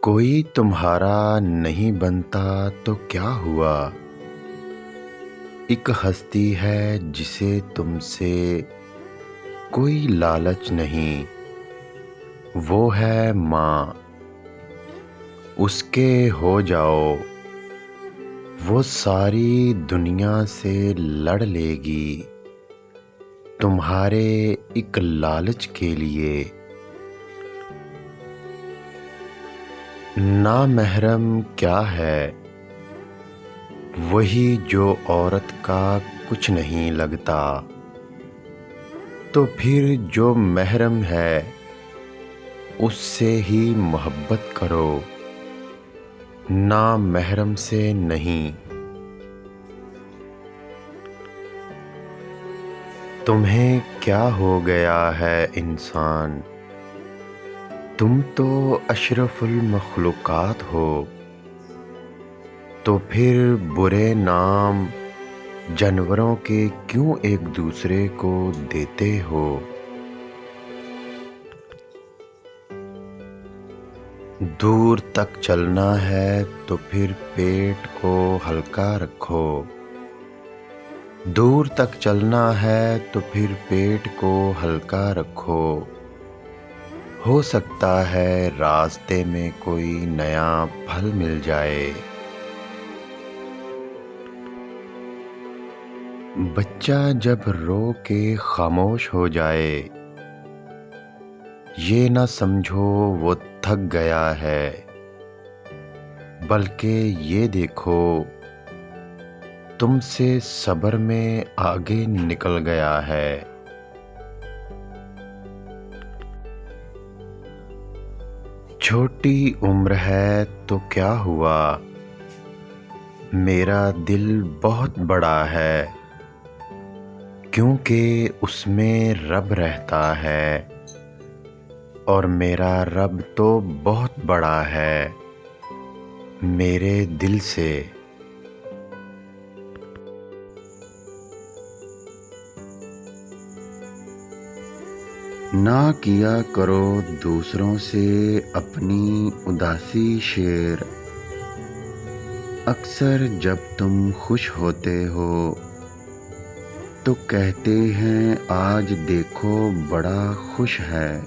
کوئی تمہارا نہیں بنتا تو کیا ہوا؟ ایک ہستی ہے جسے تم سے کوئی لالچ نہیں، وہ ہے ماں۔ اس کے ہو جاؤ، وہ ساری دنیا سے لڑ لے گی تمہارے ایک لالچ کے لیے۔ نامحرم کیا ہے؟ وہی جو عورت کا کچھ نہیں لگتا، تو پھر جو محرم ہے اس سے ہی محبت کرو، نامحرم سے نہیں۔ تمہیں کیا ہو گیا ہے انسان؟ تم تو اشرف المخلوقات ہو، تو پھر برے نام جانوروں کے کیوں ایک دوسرے کو دیتے ہو؟ دور تک چلنا ہے تو پھر پیٹ کو ہلکا رکھو، دور تک چلنا ہے تو پھر پیٹ کو ہلکا رکھو۔ ہو سکتا ہے راستے میں کوئی نیا پھل مل جائے۔ بچہ جب رو کے خاموش ہو جائے، یہ نہ سمجھو وہ تھک گیا ہے، بلکہ یہ دیکھو تم سے صبر میں آگے نکل گیا ہے۔ چھوٹی عمر ہے تو کیا ہوا، میرا دل بہت بڑا ہے، کیونکہ اس میں رب رہتا ہے، اور میرا رب تو بہت بڑا ہے میرے دل سے۔ نہ کیا کرو دوسروں سے اپنی اداسی شیئر، اکثر جب تم خوش ہوتے ہو تو کہتے ہیں آج دیکھو بڑا خوش ہے۔